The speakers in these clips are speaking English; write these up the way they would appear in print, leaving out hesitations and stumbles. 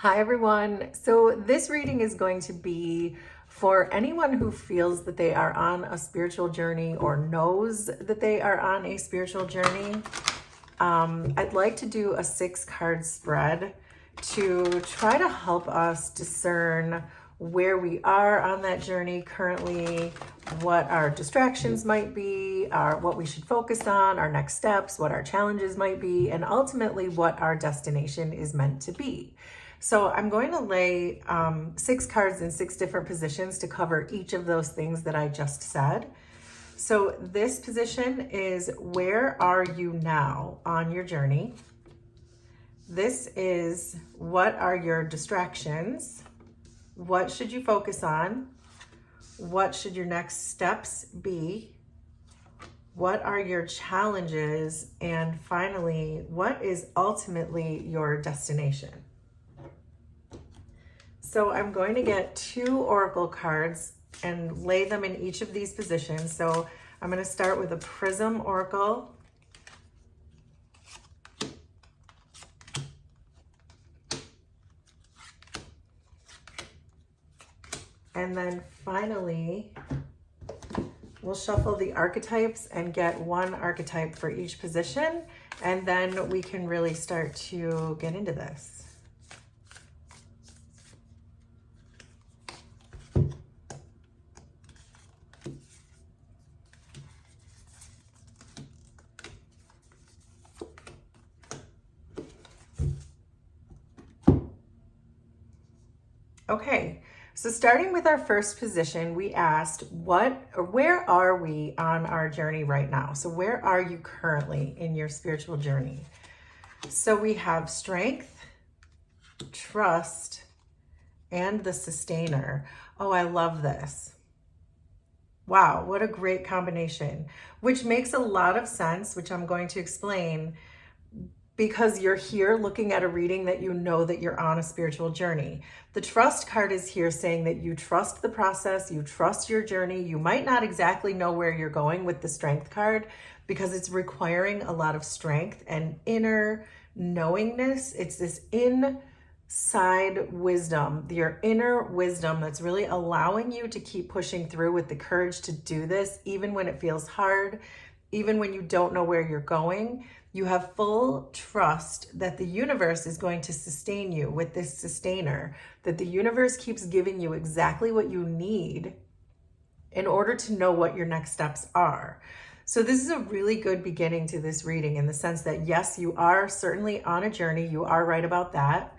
Hi everyone. So this reading is going to be for anyone who feels that they are on a spiritual journey or knows that they are on a spiritual journey. I'd like to do a 6-card spread to try to help us discern where we are on that journey currently, what our distractions might be, what we should focus on, our next steps, what our challenges might be, and ultimately what our destination is meant to be. So I'm going to lay 6 cards in 6 different positions to cover each of those things that I just said. So this position is, where are you now on your journey? This is, what are your distractions? What should you focus on? What should your next steps be? What are your challenges? And finally, what is ultimately your destination? So I'm going to get 2 oracle cards and lay them in each of these positions. So I'm going to start with a prism oracle. And then finally, we'll shuffle the archetypes and get 1 archetype for each position. And then we can really start to get into this. Okay, so starting with our first position, we asked where are we on our journey right now? So where are you currently in your spiritual journey? So we have strength, trust, and the sustainer. Oh, I love this. Wow, what a great combination, which makes a lot of sense, which I'm going to explain, because you're here looking at a reading that you know that you're on a spiritual journey. The trust card is here saying that you trust the process, you trust your journey. You might not exactly know where you're going with the strength card because it's requiring a lot of strength and inner knowingness. It's this inside wisdom, your inner wisdom that's really allowing you to keep pushing through with the courage to do this, even when it feels hard, even when you don't know where you're going. You have full trust that the universe is going to sustain you with this sustainer, that the universe keeps giving you exactly what you need in order to know what your next steps are. So this is a really good beginning to this reading in the sense that, yes, you are certainly on a journey. You are right about that.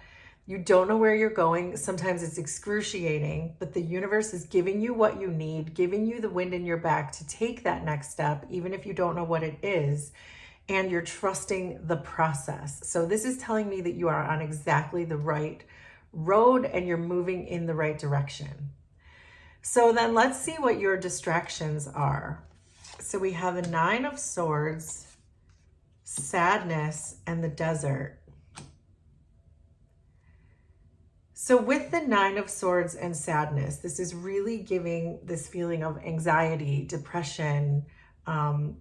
You don't know where you're going. Sometimes it's excruciating, but the universe is giving you what you need, giving you the wind in your back to take that next step, even if you don't know what it is. And you're trusting the process. So this is telling me that you are on exactly the right road and you're moving in the right direction. So then let's see what your distractions are. So we have the 9 of Swords, sadness, and the desert. So with the 9 of Swords and sadness, this is really giving this feeling of anxiety, depression,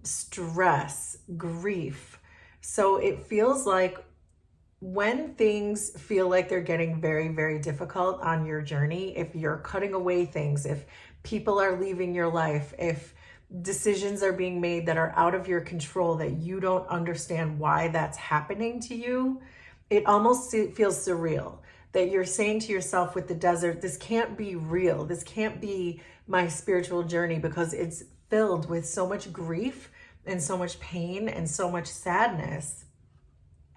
stress, grief. So it feels like when things feel like they're getting very, very difficult on your journey, if you're cutting away things, if people are leaving your life, if decisions are being made that are out of your control, that you don't understand why that's happening to you, it almost feels surreal. That you're saying to yourself with the desert, this can't be real. This can't be my spiritual journey because it's filled with so much grief and so much pain and so much sadness.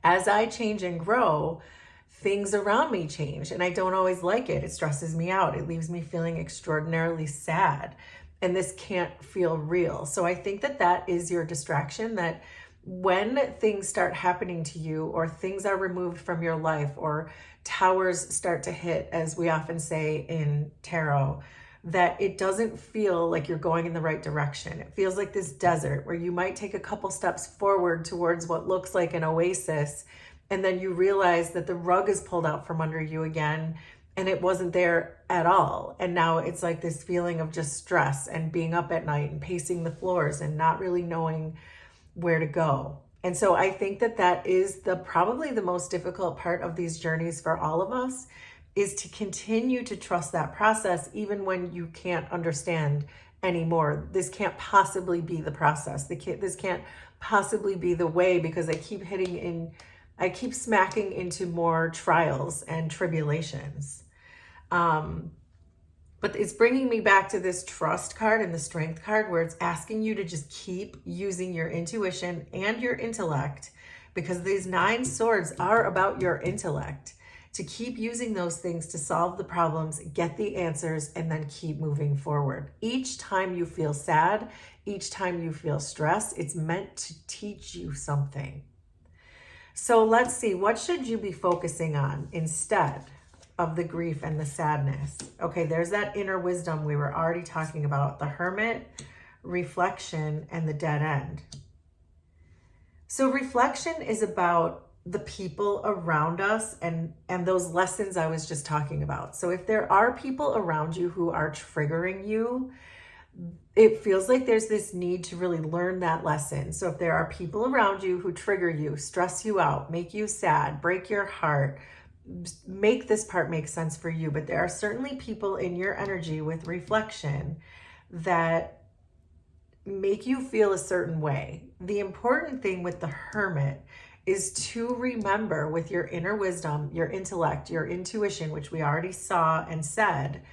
As I change and grow, things around me change and I don't always like it. It stresses me out. It leaves me feeling extraordinarily sad. And this can't feel real. So I think that that is your distraction, that when things start happening to you or things are removed from your life or towers start to hit, as we often say in tarot, that it doesn't feel like you're going in the right direction. It feels like this desert where you might take a couple steps forward towards what looks like an oasis, and then you realize that the rug is pulled out from under you again, and it wasn't there at all. And now it's like this feeling of just stress and being up at night and pacing the floors and not really knowing where to go. And so I think that that is probably the most difficult part of these journeys for all of us, is to continue to trust that process even when you can't understand anymore. This can't possibly be the process. This can't possibly be the way, because I keep smacking into more trials and tribulations. But it's bringing me back to this trust card and the strength card, where it's asking you to just keep using your intuition and your intellect, because these 9 swords are about your intellect, to keep using those things to solve the problems, get the answers, and then keep moving forward. Each time you feel sad, each time you feel stressed, it's meant to teach you something. So let's see, what should you be focusing on instead of the grief and the sadness? Okay, there's that inner wisdom we were already talking about, the Hermit, reflection, and the dead end. So reflection is about the people around us and those lessons I was just talking about. So if there are people around you who are triggering you, it feels like there's this need to really learn that lesson. So if there are people around you who trigger you, stress you out, make you sad, break your heart, make this part make sense for you, but there are certainly people in your energy with reflection that make you feel a certain way. The important thing with the Hermit is to remember, with your inner wisdom, your intellect, your intuition, which we already saw and said,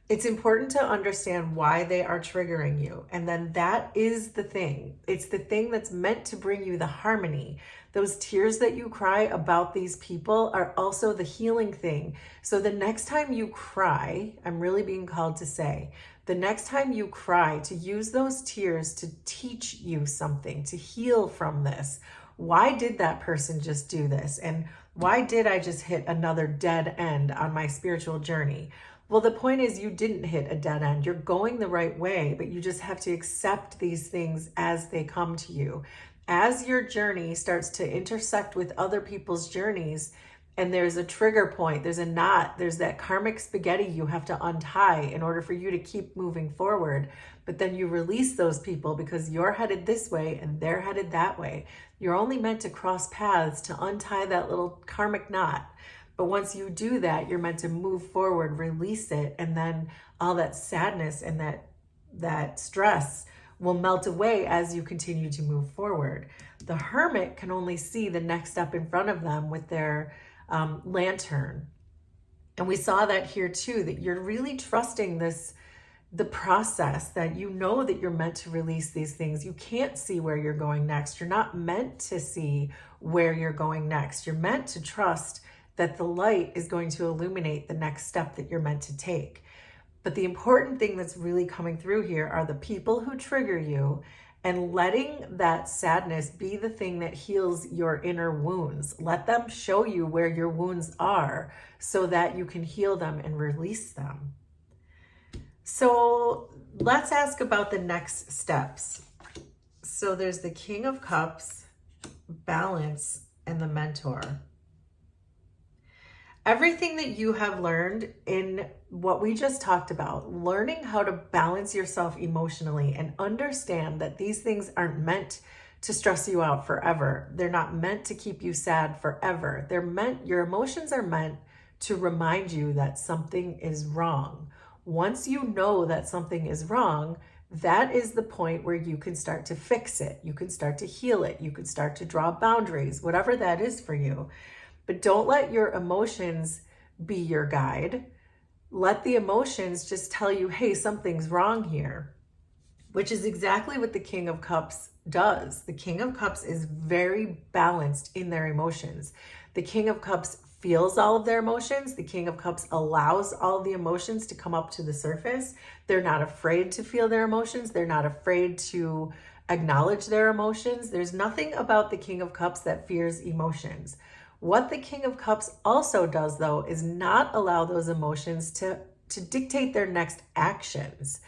it's important to understand why they are triggering you. And then that is the thing. It's the thing that's meant to bring you the harmony. Those tears that you cry about these people are also the healing thing. So the next time you cry, I'm really being called to say, the next time you cry, to use those tears to teach you something, to heal from this. Why did that person just do this? And why did I just hit another dead end on my spiritual journey? Well, the point is, you didn't hit a dead end. You're going the right way, but you just have to accept these things as they come to you. As your journey starts to intersect with other people's journeys, and there's a trigger point, there's a knot, there's that karmic spaghetti you have to untie in order for you to keep moving forward. But then you release those people because you're headed this way and they're headed that way. You're only meant to cross paths to untie that little karmic knot. But once you do that, you're meant to move forward, release it, and then all that sadness and that stress will melt away as you continue to move forward. The Hermit can only see the next step in front of them with their lantern. And we saw that here too, that you're really trusting the process, that you know that you're meant to release these things. You can't see where you're going next. You're not meant to see where you're going next. You're meant to trust that the light is going to illuminate the next step that you're meant to take. But the important thing that's really coming through here are the people who trigger you, and letting that sadness be the thing that heals your inner wounds. Let them show you where your wounds are so that you can heal them and release them. So let's ask about the next steps. So there's the King of Cups, balance, and the Mentor. Everything that you have learned in what we just talked about, learning how to balance yourself emotionally and understand that these things aren't meant to stress you out forever. They're not meant to keep you sad forever. Your emotions are meant to remind you that something is wrong. Once you know that something is wrong, that is the point where you can start to fix it. You can start to heal it. You can start to draw boundaries, whatever that is for you. But don't let your emotions be your guide. Let the emotions just tell you, hey, something's wrong here, which is exactly what the King of Cups does. The King of Cups is very balanced in their emotions. The King of Cups feels all of their emotions. The King of Cups allows all the emotions to come up to the surface. They're not afraid to feel their emotions. They're not afraid to acknowledge their emotions. There's nothing about the King of Cups that fears emotions. What the King of Cups also does, though, is not allow those emotions to dictate their next actions,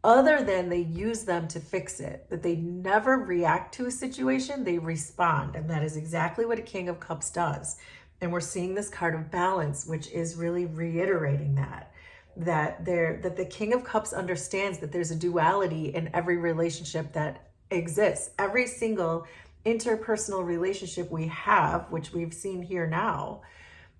other than they use them to fix it. That they never react to a situation, they respond. And that is exactly what a King of Cups does. And we're seeing this card of balance, which is really reiterating that the King of Cups understands that there's a duality in every relationship that exists. Every single interpersonal relationship we have, which we've seen here now,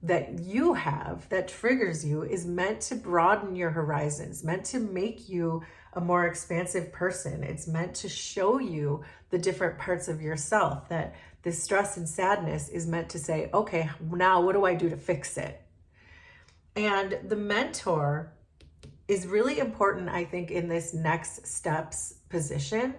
that you have that triggers you, is meant to broaden your horizons, meant to make you a more expansive person. It's meant to show you the different parts of yourself, that this stress and sadness is meant to say, okay, now what do I do to fix it? And the mentor is really important, I think, in this next steps position,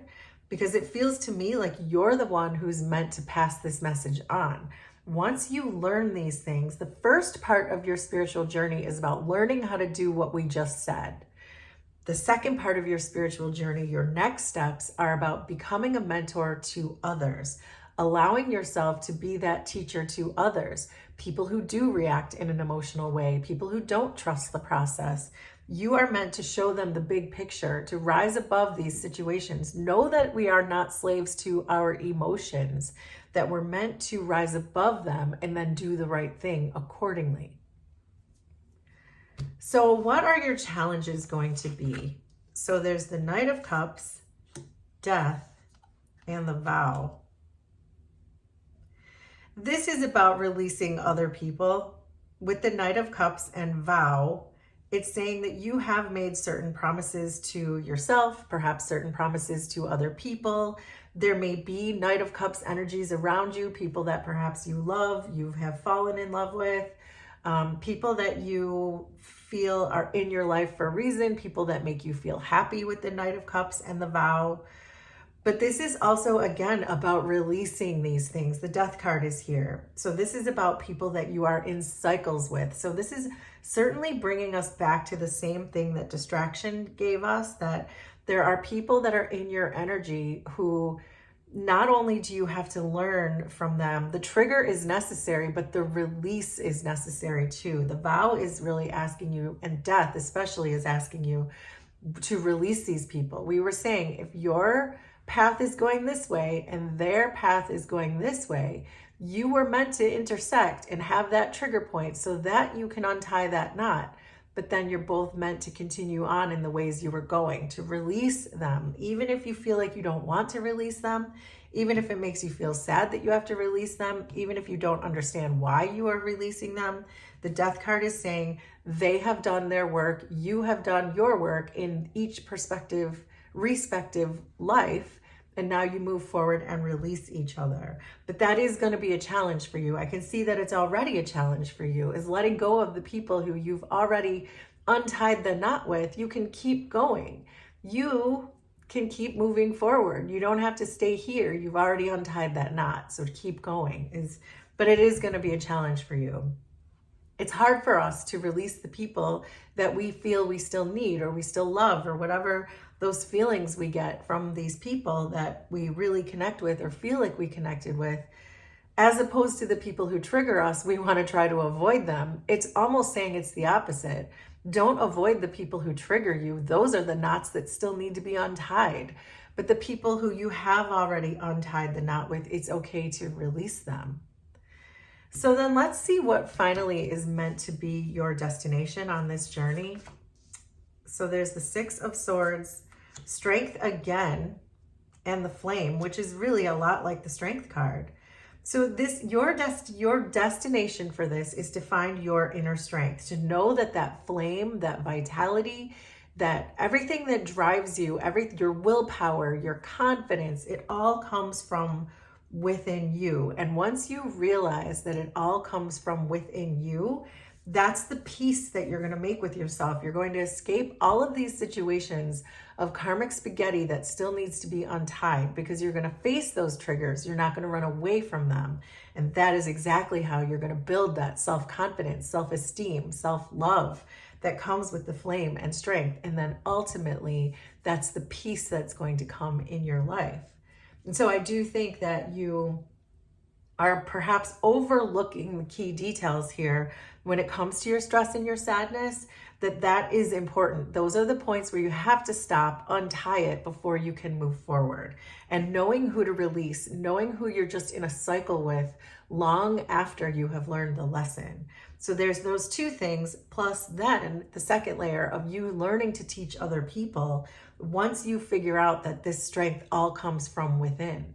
because it feels to me like you're the one who's meant to pass this message on. Once you learn these things, the first part of your spiritual journey is about learning how to do what we just said. The second part of your spiritual journey, your next steps, are about becoming a mentor to others, allowing yourself to be that teacher to others, people who do react in an emotional way, people who don't trust the process. You are meant to show them the big picture, to rise above these situations. Know that we are not slaves to our emotions, that we're meant to rise above them and then do the right thing accordingly. So what are your challenges going to be? So there's the Knight of Cups, Death, and the Vow. This is about releasing other people. With the Knight of Cups and Vow, it's saying that you have made certain promises to yourself, perhaps certain promises to other people. There may be Knight of Cups energies around you, people that perhaps you love, you have fallen in love with, people that you feel are in your life for a reason, people that make you feel happy with the Knight of Cups and the Vow. But this is also, again, about releasing these things. The Death card is here. So this is about people that you are in cycles with. So this is certainly bringing us back to the same thing that distraction gave us, that there are people that are in your energy who not only do you have to learn from them, the trigger is necessary, but the release is necessary too. The Vow is really asking you, and Death especially is asking you to release these people. We were saying, if your path is going this way and their path is going this way, you were meant to intersect and have that trigger point so that you can untie that knot. But then you're both meant to continue on in the ways you were going, to release them, even if you feel like you don't want to release them, even if it makes you feel sad that you have to release them, even if you don't understand why you are releasing them. The Death card is saying they have done their work, you have done your work in each respective life, and now you move forward and release each other. But that is going to be a challenge for you. I can see that it's already a challenge for you, is letting go of the people who you've already untied the knot with. You can keep going. You can keep moving forward. You don't have to stay here. You've already untied that knot. So keep going. But it is going to be a challenge for you. It's hard for us to release the people that we feel we still need or we still love, or whatever those feelings we get from these people that we really connect with or feel like we connected with, as opposed to the people who trigger us. We want to try to avoid them. It's almost saying it's the opposite. Don't avoid the people who trigger you. Those are the knots that still need to be untied. But the people who you have already untied the knot with, it's okay to release them. So then let's see what finally is meant to be your destination on this journey. So there's the Six of Swords, Strength again, and the Flame, which is really a lot like the Strength card. So your destination for this is to find your inner strength, to know that that flame, that vitality, that everything that drives you, your willpower, your confidence, it all comes from within you. And once you realize that it all comes from within you, that's the peace that you're going to make with yourself. You're going to escape all of these situations of karmic spaghetti that still needs to be untied, because you're going to face those triggers. You're not going to run away from them. And that is exactly how you're going to build that self-confidence, self-esteem, self-love that comes with the flame and strength. And then ultimately, that's the peace that's going to come in your life. And so I do think that you are perhaps overlooking the key details here when it comes to your stress and your sadness, that is important. Those are the points where you have to stop, untie it before you can move forward. And knowing who to release, knowing who you're just in a cycle with long after you have learned the lesson. So there's those two things, plus then the second layer of you learning to teach other people once you figure out that this strength all comes from within.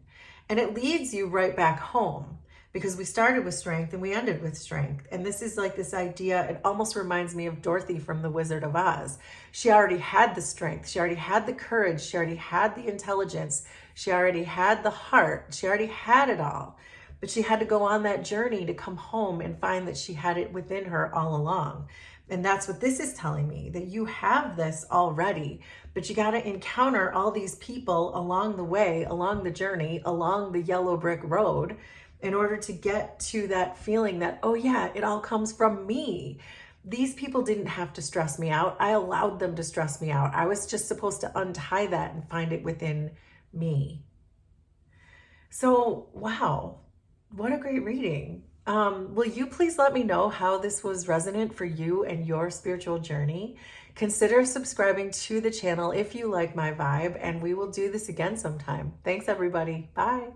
And it leads you right back home, because we started with strength and we ended with strength. And this is like this idea, it almost reminds me of Dorothy from The Wizard of Oz. She already had the strength, she already had the courage, she already had the intelligence, she already had the heart, she already had it all. But she had to go on that journey to come home and find that she had it within her all along. And that's what this is telling me, that you have this already, but you got to encounter all these people along the way, along the journey, along the yellow brick road, in order to get to that feeling that, oh yeah, it all comes from me. These people didn't have to stress me out. I allowed them to stress me out. I was just supposed to untie that and find it within me. So, wow, what a great reading. Will you please let me know how this was resonant for you and your spiritual journey? Consider subscribing to the channel if you like my vibe, and we will do this again sometime. Thanks, everybody. Bye.